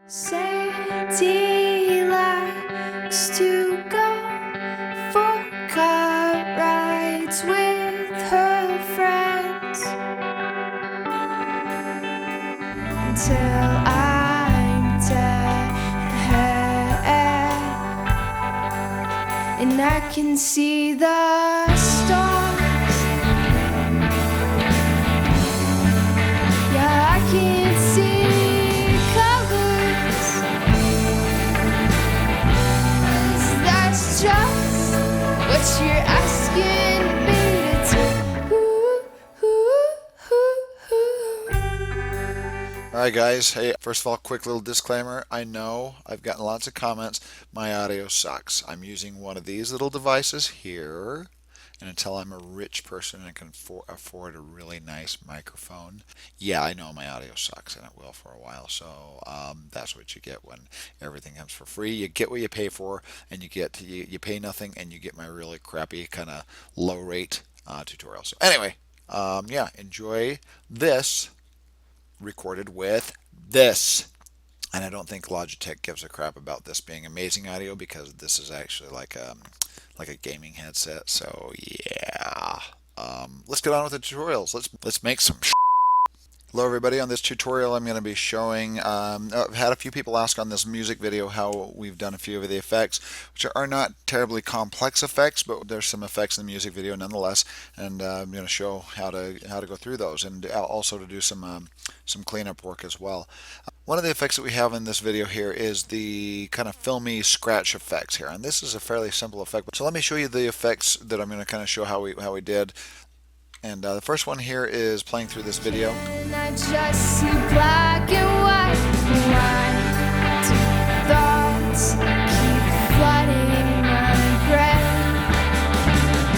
Sadie likes to go for car rides with her friends until I'm dead, and I can see the stars. Yeah, I can see colors. That's just what you're asking me to do. Alright guys, hey, first of all, quick little disclaimer. I know I've gotten lots of comments. My audio sucks. I'm using one of these little devices here, and until I'm a rich person and can afford a really nice microphone, yeah, I know my audio sucks, and it will for a while. So that's what you get when everything comes for free. You get what you pay for, and you pay nothing, and you get my really crappy kind of low rate tutorial. So anyway, yeah, enjoy this recorded with this. And I don't think Logitech gives a crap about this being amazing audio, because this is actually like a gaming headset. So yeah, let's get on with the tutorials. Let's make some. Hello everybody. On this tutorial I'm going to be showing, I've had a few people ask on this music video how we've done a few of the effects, which are not terribly complex effects, but there's some effects in the music video nonetheless, and I'm going to show how to go through those, and also to do some cleanup work as well. One of the effects that we have in this video here is the kind of filmy scratch effects here, and this is a fairly simple effect. So let me show you the effects that I'm going to kind of show how we did. And the first one here is playing through this video. And I just see black and white. Thoughts keep flooding my brain.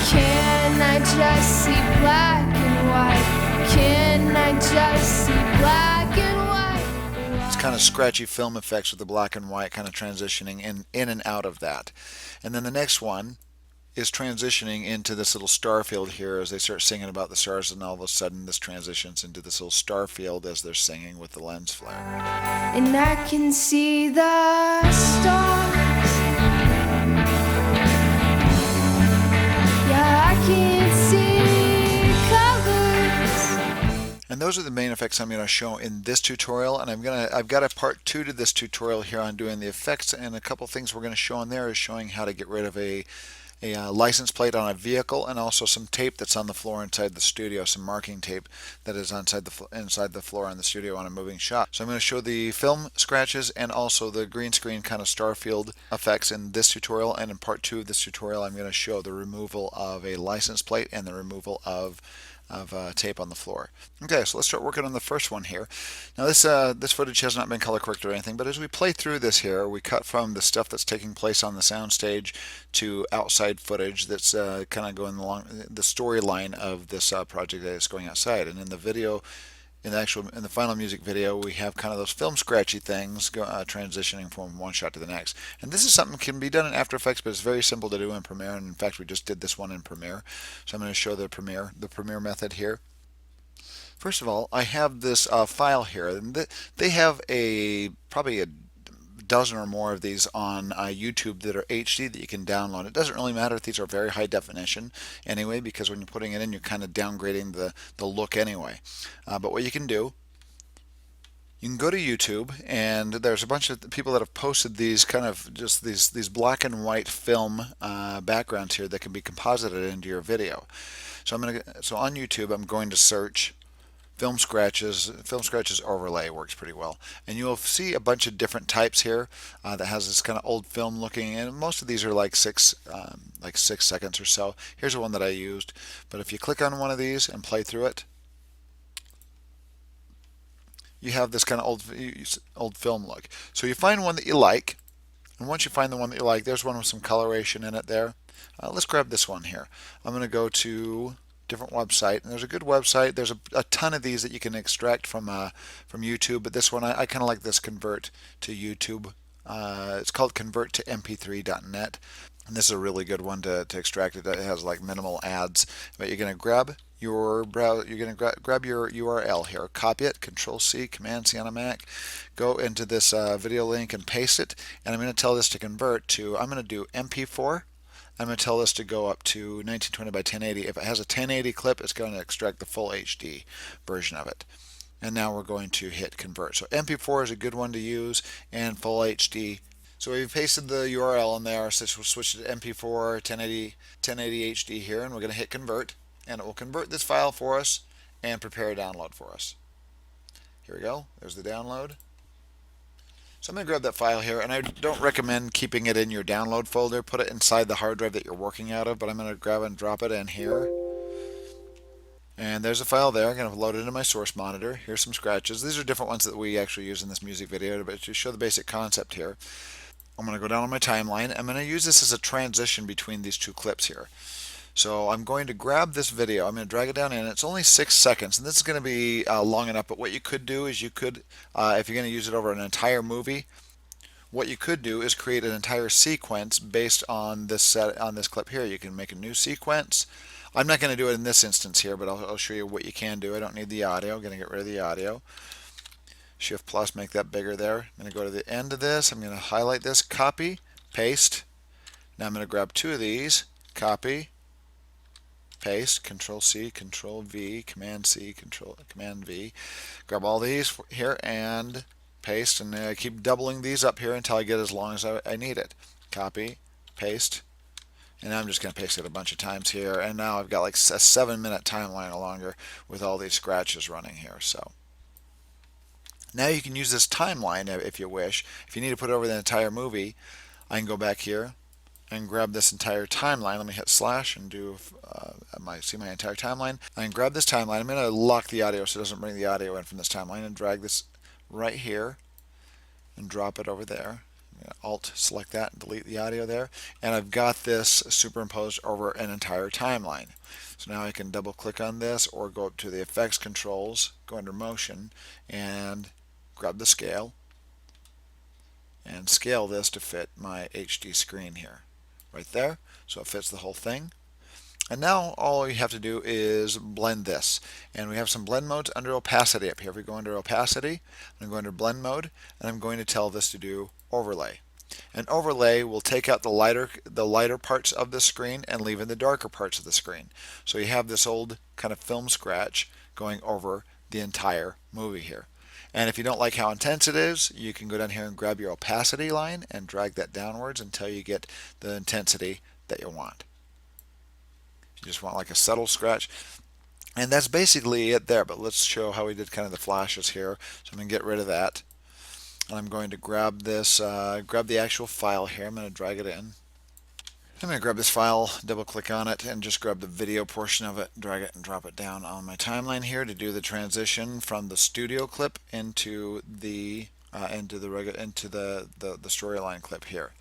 Can I just see black and white? Can I just see black and white? It's kind of scratchy film effects with the black and white kind of transitioning in and out of that. And then the next one is transitioning into this little star field here as they start singing about the stars, and all of a sudden this transitions into this little star field as they're singing with the lens flare. And I can see the stars. Yeah, I can see colors. And those are the main effects I'm going to show in this tutorial, and I've got a part 2 to this tutorial here on doing the effects, and a couple things we're going to show in there is showing how to get rid of a license plate on a vehicle, and also some tape that's on the floor inside the studio, some marking tape that is inside the floor in the studio on a moving shot. So I'm going to show the film scratches and also the green screen kind of star field effects in this tutorial, and in part 2 of this tutorial I'm going to show the removal of a license plate and the removal of tape on the floor. Okay, so let's start working on the first one here. Now this footage has not been color corrected or anything, but as we play through this here, we cut from the stuff that's taking place on the soundstage to outside footage that's kind of going along the storyline of this project that is going outside. And in the video, in the final music video, we have kind of those film scratchy things transitioning from one shot to the next. And this is something that can be done in After Effects, but it's very simple to do in Premiere. And in fact, we just did this one in Premiere. So I'm going to show the Premiere method here. First of all, I have this file here, and they have probably a dozen or more of these on YouTube that are HD that you can download. It doesn't really matter if these are very high definition anyway, because when you're putting it in, you're kind of downgrading the look anyway. But what you can do, you can go to YouTube, and there's a bunch of people that have posted these kind of just these black and white film backgrounds here that can be composited into your video. So on YouTube I'm going to search film scratches overlay. Works pretty well, and you'll see a bunch of different types here that has this kind of old film looking, and most of these are like 6 seconds or so. Here's the one that I used, but if you click on one of these and play through it, you have this kind of old film look. So you find one that you like, and once you find the one that you like, there's one with some coloration in it there. Let's grab this one here. I'm going to go to different website, and there's a good website. There's a ton of these that you can extract from YouTube, but this one I kind of like this Convert to YouTube. It's called Convert to MP3.net, and this is a really good one to extract it. It has like minimal ads, but you're going to grab your browser, you're going to grab your URL here, copy it, Control C, Command C on a Mac, go into this video link and paste it, and I'm going to tell this to convert to, I'm going to do MP4. I'm going to tell this to go up to 1920 by 1080. If it has a 1080 clip, it's going to extract the full HD version of it. And now we're going to hit convert. So MP4 is a good one to use, and full HD. So we've pasted the URL in there, so we'll switch to MP4 1080 HD here, and we're going to hit convert, and it will convert this file for us and prepare a download for us. Here we go. There's the download. So I'm going to grab that file here, and I don't recommend keeping it in your download folder. Put it inside the hard drive that you're working out of, but I'm going to grab and drop it in here. And there's a file there. I'm going to load it into my source monitor. Here's some scratches. These are different ones that we actually use in this music video, but to show the basic concept here. I'm going to go down on my timeline. I'm going to use this as a transition between these two clips here. So I'm going to grab this video. I'm going to drag it down in. It's only 6 seconds, and this is going to be long enough. But what you could do is you could, if you're going to use it over an entire movie, what you could do is create an entire sequence based on this clip here. You can make a new sequence. I'm not going to do it in this instance here, but I'll show you what you can do. I don't need the audio. I'm going to get rid of the audio. Shift plus, make that bigger there. I'm going to go to the end of this. I'm going to highlight this, copy, paste. Now I'm going to grab two of these, copy, paste, Control C, Control V, Command C, Command V. Grab all these here and paste, and I keep doubling these up here until I get as long as I need it. Copy, paste, and I'm just going to paste it a bunch of times here, and now I've got like a 7-minute timeline or longer with all these scratches running here. So now you can use this timeline if you wish. If you need to put it over the entire movie, I can go back here and grab this entire timeline. Let me hit slash and do see my entire timeline. I can grab this timeline. I'm going to lock the audio so it doesn't bring the audio in from this timeline, and drag this right here and drop it over there. Alt select that and delete the audio there, and I've got this superimposed over an entire timeline. So now I can double click on this or go up to the effects controls, go under motion, and grab the scale and scale this to fit my HD screen here right there, so it fits the whole thing. And now all you have to do is blend this, and we have some blend modes under opacity up here. If we go under opacity, I'm going to go under blend mode, and I'm going to tell this to do overlay. An overlay will take out the lighter parts of the screen and leave in the darker parts of the screen. So you have this old kind of film scratch going over the entire movie here. And if you don't like how intense it is, you can go down here and grab your opacity line and drag that downwards until you get the intensity that you want. You just want like a subtle scratch. And that's basically it there, but let's show how we did kind of the flashes here. So I'm going to get rid of that. And I'm going to grab this, grab the actual file here. I'm going to drag it in. I'm going to grab this file, double click on it, and just grab the video portion of it, drag it and drop it down on my timeline here to do the transition from the studio clip into the storyline clip here.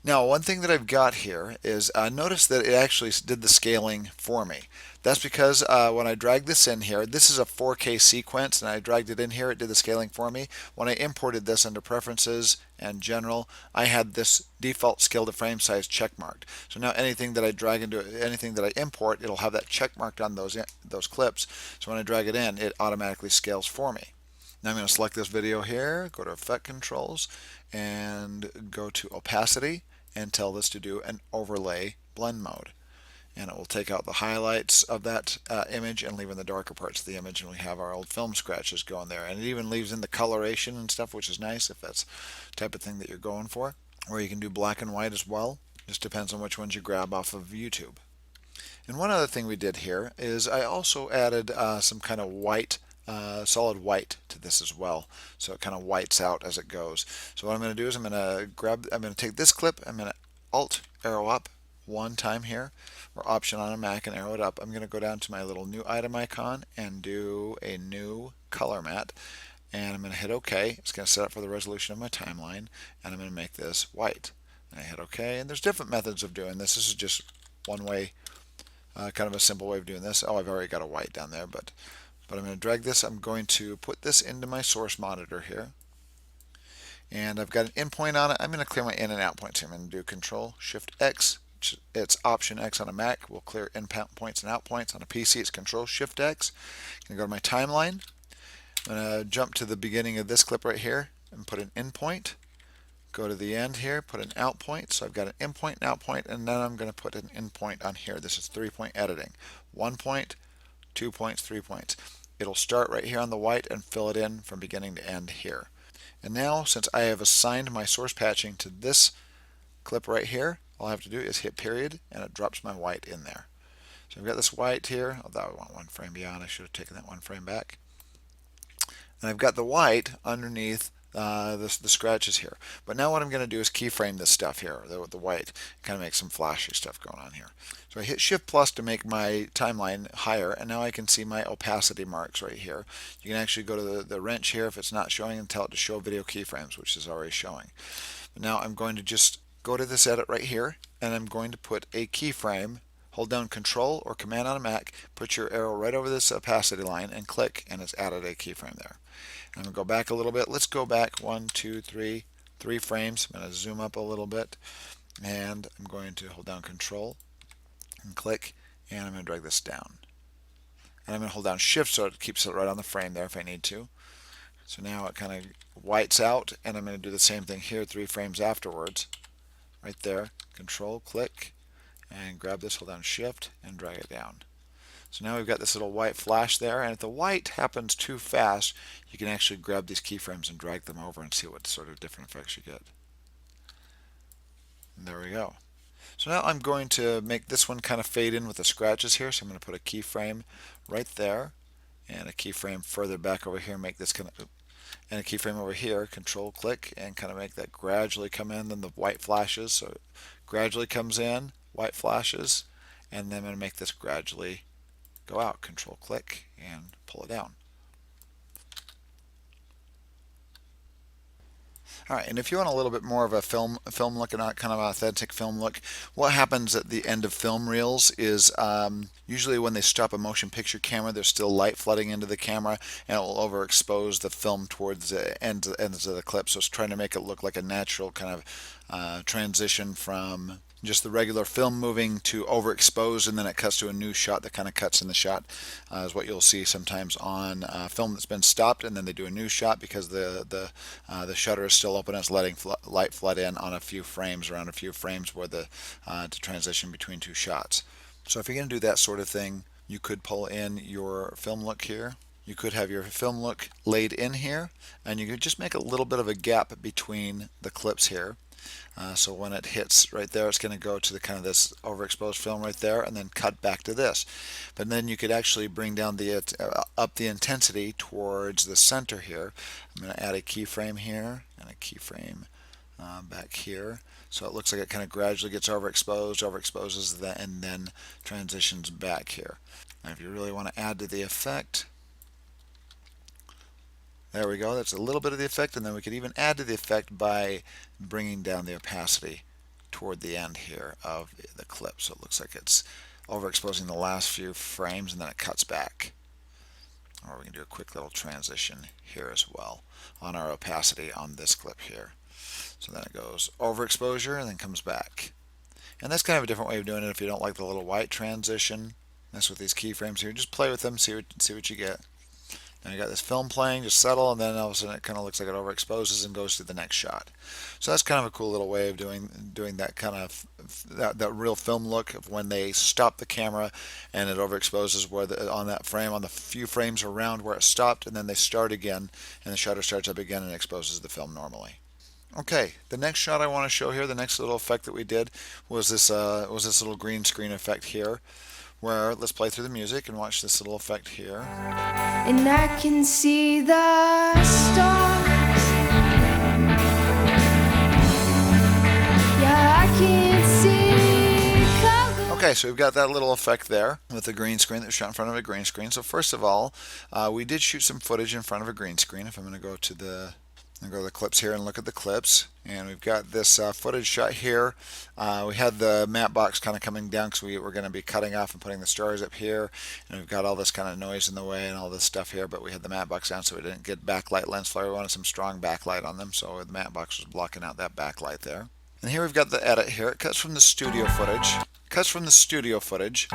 Now, one thing that I've got here is notice that it actually did the scaling for me. That's because when I drag this in here, this is a 4K sequence, and I dragged it in here, it did the scaling for me. When I imported this under Preferences and General, I had this default scale to frame size check marked. So now anything that I drag into anything that I import, it'll have that check marked on those clips. So when I drag it in, it automatically scales for me. Now I'm going to select this video here, go to Effect Controls, and go to Opacity, and tell this to do an overlay blend mode. And it will take out the highlights of that image and leave in the darker parts of the image, and we have our old film scratches going there. And it even leaves in the coloration and stuff, which is nice if that's the type of thing that you're going for. Or you can do black and white as well. Just depends on which ones you grab off of YouTube. And one other thing we did here is I also added some kind of white, solid white to this as well, so it kind of whites out as it goes. So what I'm going to do is I'm going to take this clip, I'm going to Alt arrow up one time here, or Option on a Mac and arrow it up. I'm going to go down to my little new item icon and do a new color matte, and I'm going to hit OK. It's going to set up for the resolution of my timeline, and I'm going to make this white. And I hit OK, and there's different methods of doing this. This is just one way, kind of a simple way of doing this. Oh, I've already got a white down there, but I'm going to drag this. I'm going to put this into my source monitor here, and I've got an in point on it. I'm going to clear my in and out points here. I'm going to do Control Shift X, it's Option X on a Mac. We'll clear in points and out points. On a PC, it's Control Shift X. I'm going to go to my timeline. I'm going to jump to the beginning of this clip right here and put an in point. Go to the end here, put an out point. So I've got an in point, an out point, and then I'm going to put an in point on here. This is 3-point editing. 1 point, 2 points, 3 points. It'll start right here on the white and fill it in from beginning to end here. And now, since I have assigned my source patching to this clip right here, all I have to do is hit period, and it drops my white in there. So I've got this white here. Although I want 1 frame beyond, I should have taken that 1 frame back. And I've got the white underneath the scratches here. But now what I'm going to do is keyframe this stuff here, the white, kind of make some flashy stuff going on here. So I hit Shift plus to make my timeline higher, and now I can see my opacity marks right here. You can actually go to the wrench here if it's not showing and tell it to show video keyframes, which is already showing. But now I'm going to just go to this edit right here, and I'm going to put a keyframe. Hold down Control or Command on a Mac, put your arrow right over this opacity line and click, and it's added a keyframe there. I'm going to go back a little bit. Let's go back 1, 2, 3 frames. I'm going to zoom up a little bit, and I'm going to hold down Control and click, and I'm going to drag this down. And I'm going to hold down Shift so it keeps it right on the frame there if I need to. So now it kind of whites out, and I'm going to do the same thing here 3 frames afterwards. Right there, Control, click, and grab this, hold down Shift, and drag it down. So now we've got this little white flash there, and if the white happens too fast, you can actually grab these keyframes and drag them over and see what sort of different effects you get. And there we go. So now I'm going to make this one kind of fade in with the scratches here, so I'm going to put a keyframe right there, and a keyframe further back over here, make this kind of, and a keyframe over here, Control click, and kind of make that gradually come in, then the white flashes, so it gradually comes in, white flashes, and then I'm going to make this gradually go out, Control click, and pull it down. Alright, and if you want a little bit more of a film look and not kind of an authentic film look, what happens at the end of film reels is usually when they stop a motion picture camera, there's still light flooding into the camera, and it will overexpose the film towards the ends of the clip. So it's trying to make it look like a natural kind of transition from just the regular film moving to overexposed, and then it cuts to a new shot that kind of cuts in the shot, is what you'll see sometimes on film that's been stopped, and then they do a new shot because the shutter is still open and it's letting light flood in on a few frames, around a few frames where to transition between 2 shots. So if you're going to do that sort of thing, you could pull in your film look here. You could have your film look laid in here, and you could just make a little bit of a gap between the clips here. So when it hits right there, it's going to go to the kind of this overexposed film right there, and then cut back to this. But then you could actually bring down the up the intensity towards the center here. I'm going to add a keyframe here and a keyframe back here, so it looks like it kind of gradually gets overexposes that, and then transitions back here. Now, if you really want to add to the effect, there we go, that's a little bit of the effect, and then we could even add to the effect by bringing down the opacity toward the end here of the clip, so it looks like it's overexposing the last few frames and then it cuts back. Or we can do a quick little transition here as well on our opacity on this clip here. So then it goes overexposure and then comes back. And that's kind of a different way of doing it if you don't like the little white transition. That's with these keyframes here. Just play with them, see what you get. Now you got this film playing, just settle, and then all of a sudden it kind of looks like it overexposes and goes to the next shot. So that's kind of a cool little way of doing that kind of that real film look of when they stop the camera and it overexposes where on that frame, on the few frames around where it stopped, and then they start again and the shutter starts up again and exposes the film normally. Okay, the next shot I want to show here, the next little effect that we did was this little green screen effect here, where let's play through the music and watch this little effect here. and I can see the stars. Yeah, I can see colors. Okay, so we've got that little effect there with the green screen that was shot in front of a green screen. So first of all, we did shoot some footage in front of a green screen. If I'm going to go to the clips here and look at the clips, and we've got this footage shot here. We had the matte box kind of coming down because we were going to be cutting off and putting the stars up here, and we've got all this kind of noise in the way and all this stuff here, but we had the matte box down so we didn't get backlight lens flare. We wanted some strong backlight on them, so the matte box was blocking out that backlight there. And here we've got the edit here. It cuts from the studio footage. Cuts from the studio footage.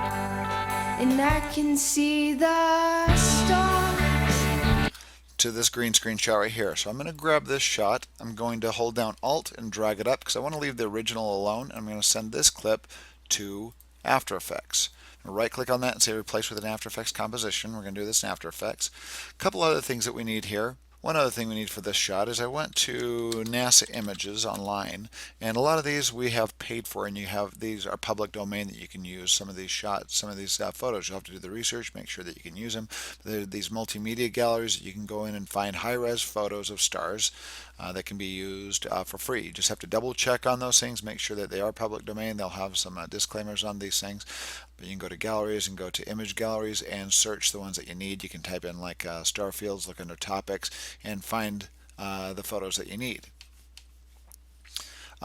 and I can see the stars. To this green screen shot right here. So I'm going to grab this shot. I'm going to hold down Alt and drag it up because I want to leave the original alone. I'm going to send this clip to After Effects. Right click on that and say replace with an After Effects composition. We're going to do this in After Effects. A couple other things that we need here. One other thing we need for this shot is I went to NASA Images online, and a lot of these we have paid for, and these are public domain that you can use. Some of these shots, some of these photos, you'll have to do the research, make sure that you can use them. There are these multimedia galleries that you can go in and find high-res photos of stars that can be used for free. You just have to double check on those things, make sure that they are public domain. They'll have some disclaimers on these things. But you can go to galleries and go to image galleries and search the ones that you need. You can type in like star fields, look under topics, and find the photos that you need.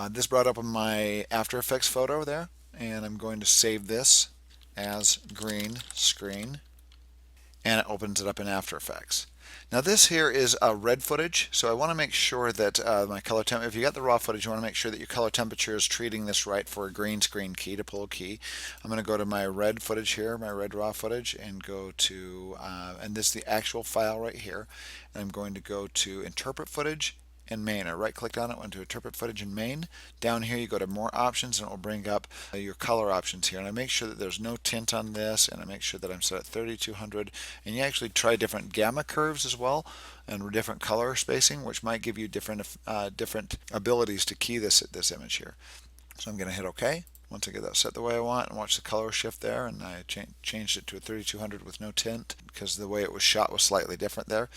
This brought up my After Effects photo there, and I'm going to save this as green screen, and it opens it up in After Effects. Now this here is red footage, so I want to make sure that my color temp, if you got the raw footage, you want to make sure that your color temperature is treating this right for a green screen key to pull a key. I'm going to go to my red footage here, my red raw footage, and go to, and this is the actual file right here, and I'm going to go to interpret footage and main. I right clicked on it, went to interpret footage and main. Down here you go to more options and it will bring up your color options here, and I make sure that there's no tint on this, and I make sure that I'm set at 3200, and you actually try different gamma curves as well and different color spacing, which might give you different abilities to key this image here. So I'm going to hit OK. Once I get that set the way I want, and watch the color shift there, and I changed it to a 3200 with no tint because the way it was shot was slightly different there.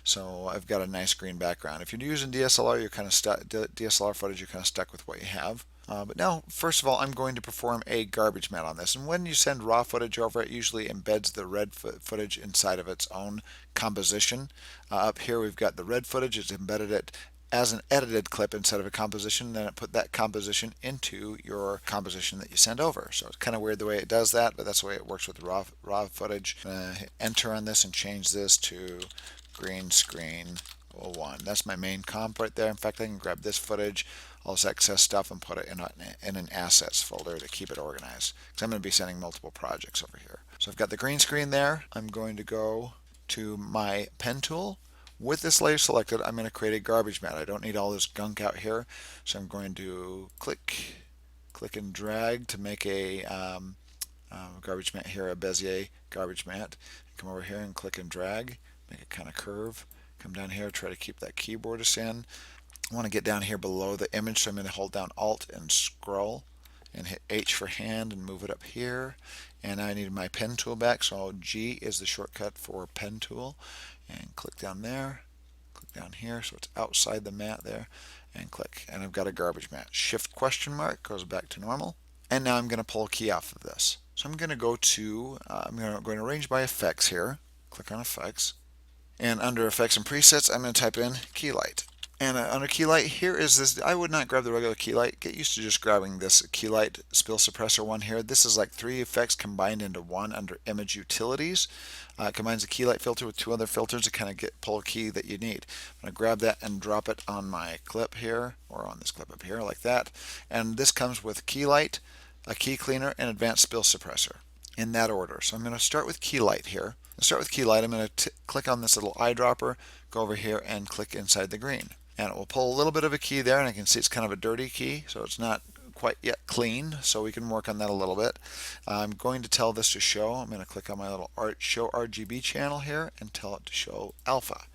So I've got a nice green background. If you're using DSLR, you're kind of stuck. DSLR footage, you're kind of stuck with what you have. But now, first of all, I'm going to perform a garbage mat on this. And when you send raw footage over, it usually embeds the red footage inside of its own composition. Up here, we've got the red footage. It's embedded it as an edited clip instead of a composition, then it put that composition into your composition that you send over. So it's kind of weird the way it does that, but that's the way it works with the raw footage. Hit enter on this and change this to green screen 01. That's my main comp right there. In fact, I can grab this footage, all this excess stuff, and put it in an assets folder to keep it organized, because I'm going to be sending multiple projects over here. So I've got the green screen there. I'm going to go to my pen tool. With this layer selected, I'm going to create a garbage mat. I don't need all this gunk out here, so I'm going to click and drag to make a garbage mat here, a Bezier garbage mat. Come over here and click and drag, make it kind of curve. Come down here, try to keep that keyboard in. I want to get down here below the image, so I'm going to hold down Alt and scroll and hit H for hand and move it up here. And I need my pen tool back, so G is the shortcut for pen tool. And click down there, click down here, so it's outside the mat there, and click. And I've got a garbage mat. Shift question mark goes back to normal. And now I'm going to pull a key off of this. So I'm going to go to, I'm going to arrange by effects here. Click on effects. And under effects and presets, I'm going to type in key light. And under key light, here is this. I would not grab the regular key light. Get used to just grabbing this key light spill suppressor one here. This is like 3 effects combined into one under image utilities. It combines a key light filter with 2 other filters to kind of pull a key that you need. I'm going to grab that and drop it on my clip here, or on this clip up here like that. And this comes with key light, a key cleaner, and advanced spill suppressor in that order. So I'm going to start with key light here. To start with key light, I'm going to click on this little eyedropper, go over here and click inside the green. And it will pull a little bit of a key there, and I can see it's kind of a dirty key, so it's not quite yet clean, so we can work on that a little bit. I'm going to tell this to show. I'm going to click on my little show RGB channel here and tell it to show alpha.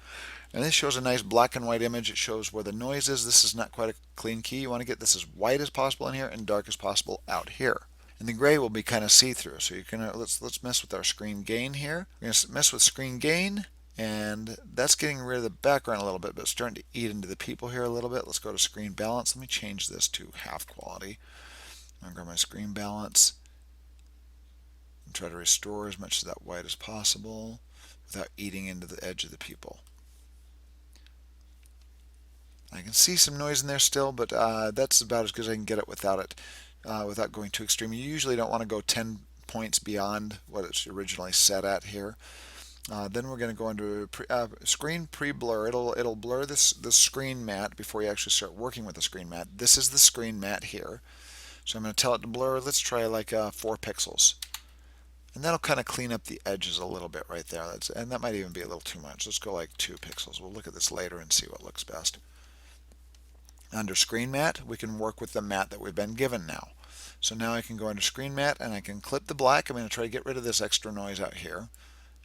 And this shows a nice black and white image. It shows where the noise is. This is not quite a clean key. You want to get this as white as possible in here and dark as possible out here. And the gray will be kind of see-through. So you can let's mess with our screen gain here. We're going to mess with screen gain. And that's getting rid of the background a little bit, but it's starting to eat into the people here a little bit. Let's go to screen balance. Let me change this to half quality. I'm going to grab my screen balance and try to restore as much of that white as possible without eating into the edge of the people. I can see some noise in there still, but that's about as good as I can get it without going too extreme. You usually don't want to go 10 points beyond what it's originally set at here. Then we're going to go into screen pre-blur. It'll blur this screen mat before you actually start working with the screen mat. This is the screen mat here. So I'm going to tell it to blur. Let's try like 4 pixels. And that'll kind of clean up the edges a little bit right there. And that might even be a little too much. Let's go like 2 pixels. We'll look at this later and see what looks best. Under screen mat, we can work with the mat that we've been given now. So now I can go under screen mat and I can clip the black. I'm going to try to get rid of this extra noise out here.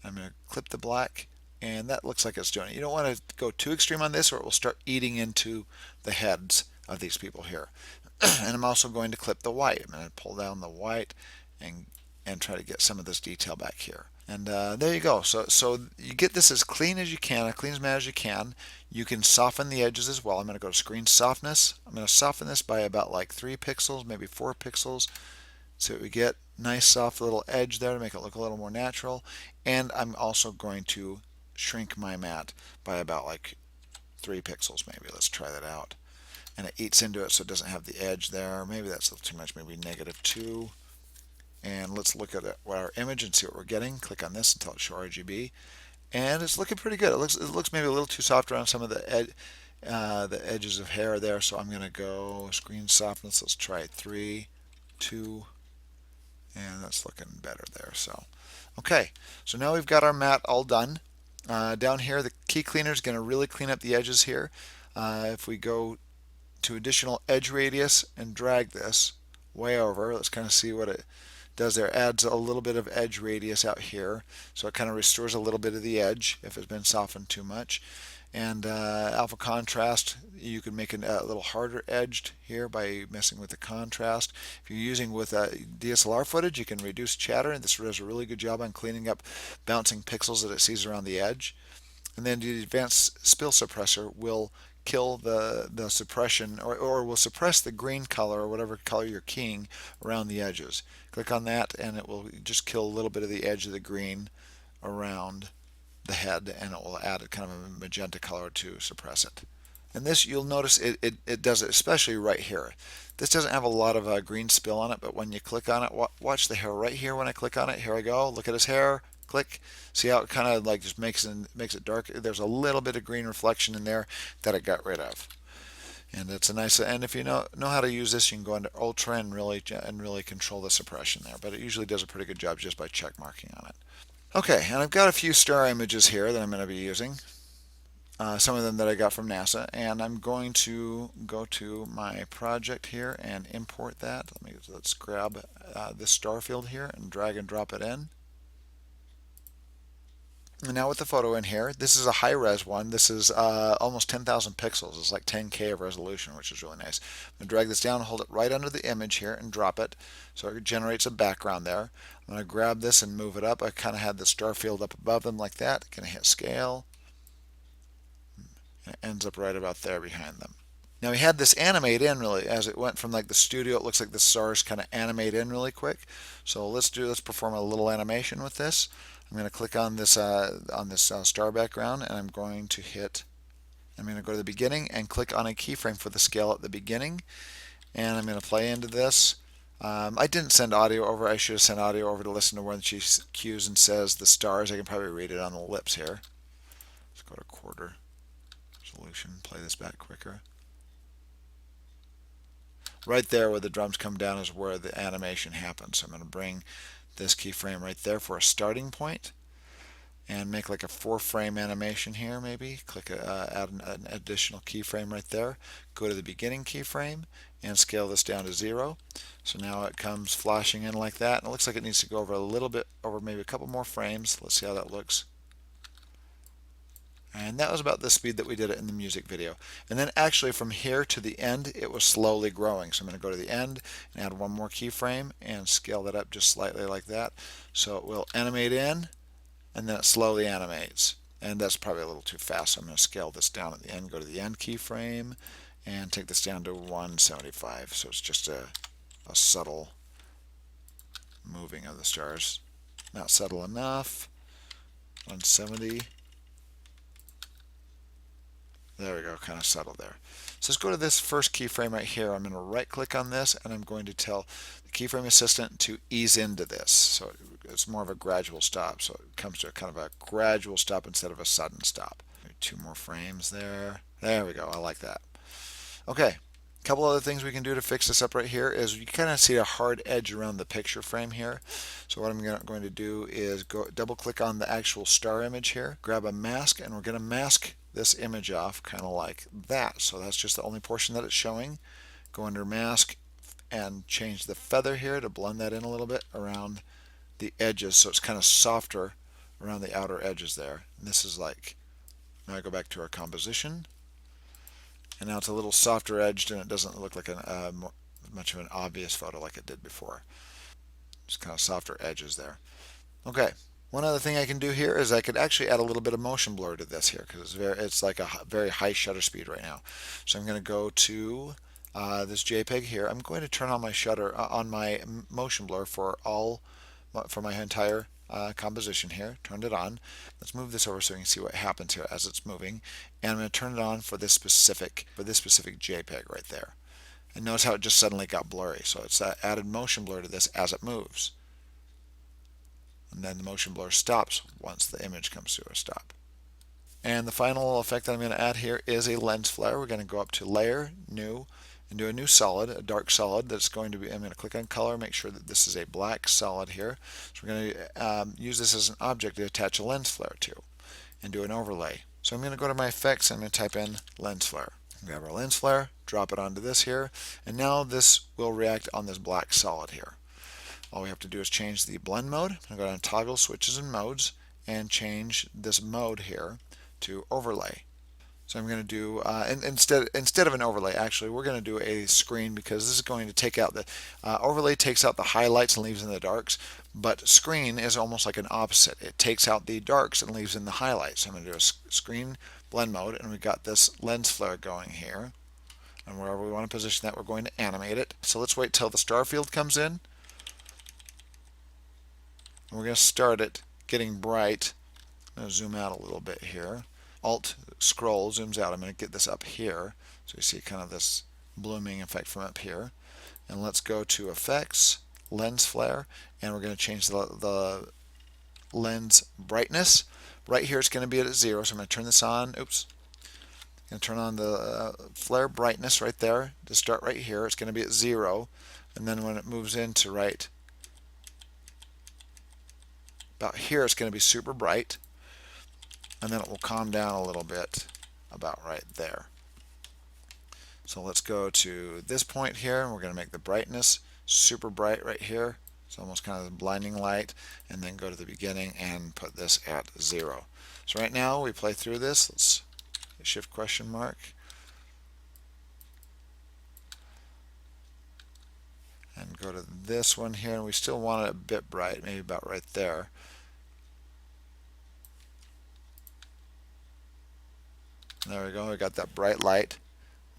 I'm going to clip the black, and that looks like it's doing it. You don't want to go too extreme on this or it will start eating into the heads of these people here. And I'm also going to clip the white. I'm going to pull down the white and try to get some of this detail back here. And there you go. So you get this as clean as you can, as clean as matte as you can. You can soften the edges as well. I'm going to go to screen softness. I'm going to soften this by about like 3 pixels, maybe 4 pixels. So we get nice soft little edge there to make it look a little more natural. And I'm also going to shrink my mat by about like 3 pixels maybe. Let's try that out. And it eats into it so it doesn't have the edge there. Maybe that's a little too much, maybe -2. And let's look at our image and see what we're getting. Click on this until it shows RGB. And it's looking pretty good. It looks maybe a little too soft around some of the edges of hair there. So I'm going to go screen softness. Let's try 3, 2, and that's looking better there. So, okay, so now we've got our mat all done. Down here, the key cleaner is going to really clean up the edges here. If we go to additional edge radius and drag this way over, let's kind of see what it does there. Adds a little bit of edge radius out here, so it kind of restores a little bit of the edge if it's been softened too much. And alpha contrast, you can make it a little harder edged here by messing with the contrast. If you're using with DSLR footage, you can reduce chatter, and this does a really good job on cleaning up bouncing pixels that it sees around the edge. And then the advanced spill suppressor will kill the suppression, or will suppress the green color or whatever color you're keying around the edges. Click on that and it will just kill a little bit of the edge of the green around the head, and it will add a kind of a magenta color to suppress it. And this, you'll notice it does it, especially right here. This doesn't have a lot of green spill on it, but when you click on it, watch the hair right here when I click on it. Here I go. Look at his hair. Click. See how it kind of like just makes it dark. There's a little bit of green reflection in there that it got rid of. And it's a nice, and if you know how to use this, you can go into ultra and really control the suppression there. But it usually does a pretty good job just by check marking on it. Okay, and I've got a few star images here that I'm going to be using. Some of them that I got from NASA, and I'm going to go to my project here and import that. Let's grab this star field here and drag and drop it in. And now with the photo in here, this is a high-res one. This is almost 10,000 pixels. It's like 10K of resolution, which is really nice. I'm going to drag this down, hold it right under the image here, and drop it. So it generates a background there. I'm going to grab this and move it up. I kind of had the star field up above them like that. Going to hit scale. And it ends up right about there behind them. Now we had this animate in really as it went from like the studio. It looks like the stars kind of animate in really quick. So let's perform a little animation with this. I'm going to click on this star background, and I'm going to go to the beginning and click on a keyframe for the scale at the beginning, and I'm going to play into this. I didn't send audio over. I should have sent audio over to listen to when she cues and says the stars. I can probably read it on the lips here. Let's go to quarter resolution, play this back quicker. Right there where the drums come down is where the animation happens. So I'm going to bring this keyframe right there for a starting point and make like a 4-frame animation here maybe. Add an additional keyframe right there. Go to the beginning keyframe and scale this down to 0. So now it comes flashing in like that, and it looks like it needs to go over a little bit, over maybe a couple more frames. Let's see how that looks. And that was about the speed that we did it in the music video. And then actually from here to the end, it was slowly growing. So I'm going to go to the end and add one more keyframe and scale that up just slightly like that. So it will animate in, and then it slowly animates. And that's probably a little too fast. So I'm going to scale this down at the end, go to the end keyframe, and take this down to 175. So it's just a subtle moving of the stars. Not subtle enough. 170. There we go, kind of subtle there. So let's go to this first keyframe right here. I'm going to right click on this and I'm going to tell the keyframe assistant to ease into this. So it's more of a gradual stop. So it comes to a kind of a gradual stop instead of a sudden stop. Maybe 2 more frames there. There we go. I like that. Okay. A couple other things we can do to fix this up right here is you kind of see a hard edge around the picture frame here. So what I'm going to do is go double click on the actual star image here, grab a mask, and we're going to mask this image off kind of like that. So that's just the only portion that it's showing. Go under mask and change the feather here to blend that in a little bit around the edges so it's kind of softer around the outer edges there. And this is like, now I go back to our composition. And now it's a little softer edged and it doesn't look like much of an obvious photo like it did before. Just kind of softer edges there. Okay, one other thing I can do here is I could actually add a little bit of motion blur to this here because it's like a very high shutter speed right now. So I'm going to go to this JPEG here. I'm going to turn on my shutter on my motion blur for my entire composition here. Turned it on. Let's move this over so you can see what happens here as it's moving. And I'm going to turn it on for this specific JPEG right there. And notice how it just suddenly got blurry. So it's added motion blur to this as it moves. And then the motion blur stops once the image comes to a stop. And the final effect that I'm going to add here is a lens flare. We're going to go up to Layer, New, and do a new solid, a dark solid that's going to be, I'm going to click on color, make sure that this is a black solid here. So we're going to use this as an object to attach a lens flare to and do an overlay. So I'm going to go to my effects and I'm going to type in lens flare. Grab our lens flare, drop it onto this here, and now this will react on this black solid here. All we have to do is change the blend mode. I'm going to go down to toggle switches and modes and change this mode here to overlay. So I'm going to do, instead of an overlay, actually, we're going to do a screen because this is going to take out the, overlay takes out the highlights and leaves in the darks, but screen is almost like an opposite. It takes out the darks and leaves in the highlights. So I'm going to do a screen blend mode, and we've got this lens flare going here. And wherever we want to position that, we're going to animate it. So let's wait till the star field comes in. And we're going to start it getting bright. I'm going to zoom out a little bit here. Alt scroll zooms out. I'm going to get this up here so you see kind of this blooming effect from up here. And let's go to effects, lens flare, and we're going to change the lens brightness. Right here it's going to be at 0, so I'm going to turn this on. Oops. I'm going to turn on the flare brightness right there to start right here. It's going to be at 0, and then when it moves into right about here it's going to be super bright. And then it will calm down a little bit about right there. So let's go to this point here, and we're going to make the brightness super bright right here. It's almost kind of a blinding light, and then go to the beginning and put this at 0. So right now we play through this. Let's shift question mark. And go to this one here, and we still want it a bit bright, maybe about right there. There we go, we got that bright light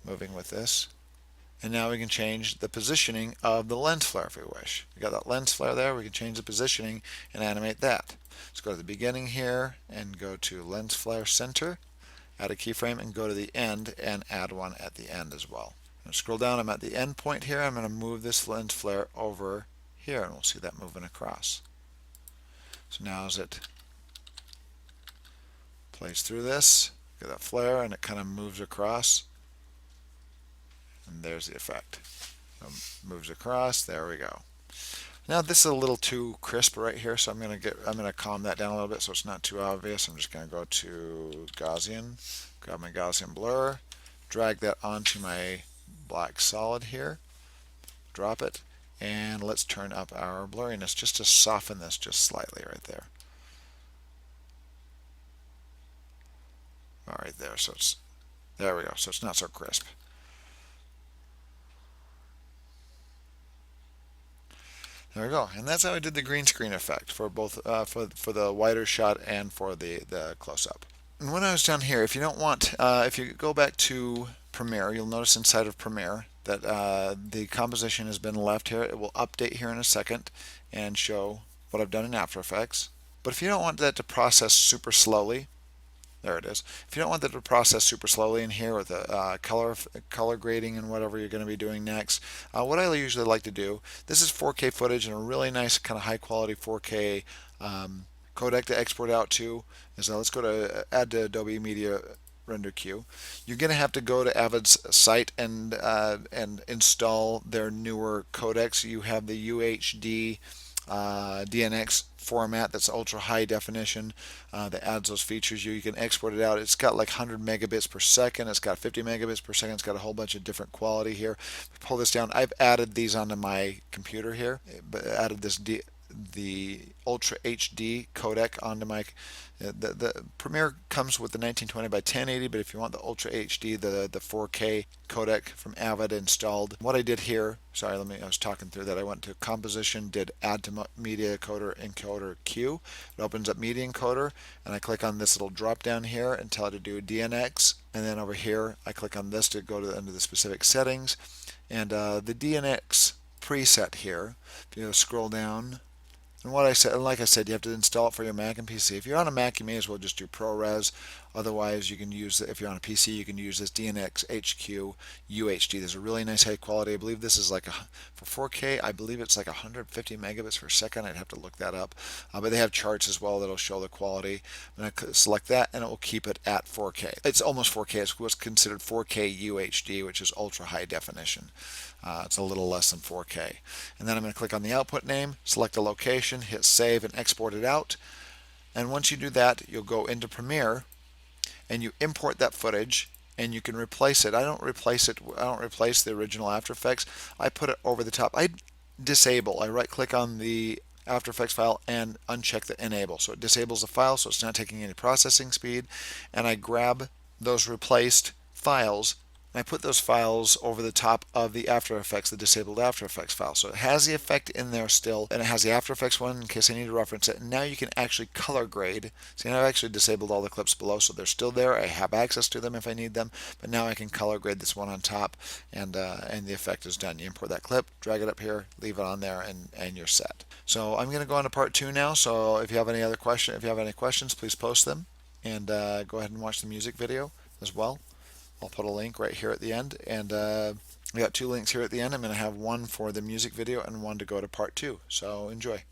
moving with this. And now we can change the positioning of the lens flare if we wish. We got that lens flare there, we can change the positioning and animate that. Let's go to the beginning here and go to lens flare center, add a keyframe, and go to the end and add one at the end as well. I'm scroll down, I'm at the end point here, I'm going to move this lens flare over here and we'll see that moving across. So now as it plays through this, get that flare and it kind of moves across, and there's the effect. So moves across, there we go. Now this is a little too crisp right here, so I'm going to calm that down a little bit so it's not too obvious. I'm just going to go to Gaussian, grab my Gaussian blur, drag that onto my black solid here, drop it, and let's turn up our blurriness just to soften this just slightly right there. All right there, so it's, there we go, so it's not so crisp. There we go, and that's how I did the green screen effect for both for the wider shot and for the close-up. And when I was down here, if you don't want, if you go back to Premiere, you'll notice inside of Premiere that the composition has been left here. It will update here in a second and show what I've done in After Effects. But if you don't want that to process super slowly, There it is. If you don't want that to process super slowly in here with the color grading and whatever you're going to be doing next, what I usually like to do, this is 4K footage and a really nice kind of high quality 4K codec to export out to. Is let's go to add to Adobe Media Render Queue. You're going to have to go to Avid's site and install their newer codecs. You have the UHD DNX format that's ultra high definition that adds those features. You can export it out. It's got like 100 megabits per second. It's got 50 megabits per second. It's got a whole bunch of different quality here. Pull this down. I've added these onto my computer here, but added the Ultra HD codec onto my the Premiere comes with the 1920 by 1080, but if you want the Ultra HD, the 4K codec from Avid installed. What I did here, sorry, I was talking through that. I went to Composition, did Add to Media Encoder Queue. It opens up Media Encoder, and I click on this little drop down here and tell it to do DNX. And then over here, I click on this to go to under the specific settings, and the DNX preset here. If you scroll down. And what I said, like I said, you have to install it for your Mac and PC. If you're on a Mac, you may as well just do ProRes. Otherwise, you can use, if you're on a PC, you can use this DNX HQ UHD. There's a really nice high quality. I believe this is like for 4K. I believe it's like 150 megabits per second. I'd have to look that up. But they have charts as well that'll show the quality. I'm going to select that, and it will keep it at 4K. It's almost 4K. It's what's considered 4K UHD, which is ultra high definition. It's a little less than 4K. And then I'm going to click on the output name, select a location, hit save, and export it out. And once you do that, you'll go into Premiere and you import that footage, and you can replace it. I don't replace the original After Effects. I put it over the top. I disable. I right click on the After Effects file and uncheck the enable. So it disables the file, so it's not taking any processing speed. And I grab those replaced files, and I put those files over the top of the After Effects, the disabled After Effects file. So it has the effect in there still, and it has the After Effects one in case I need to reference it. And now you can actually color grade. See, I've actually disabled all the clips below, so they're still there. I have access to them if I need them, but now I can color grade this one on top, and the effect is done. You import that clip, drag it up here, leave it on there, and you're set. So I'm going to go on to part 2 now. So if you have any questions, please post them, and go ahead and watch the music video as well. I'll put a link right here at the end, and we got 2 links here at the end. I'm going to have one for the music video and one to go to part 2. So enjoy.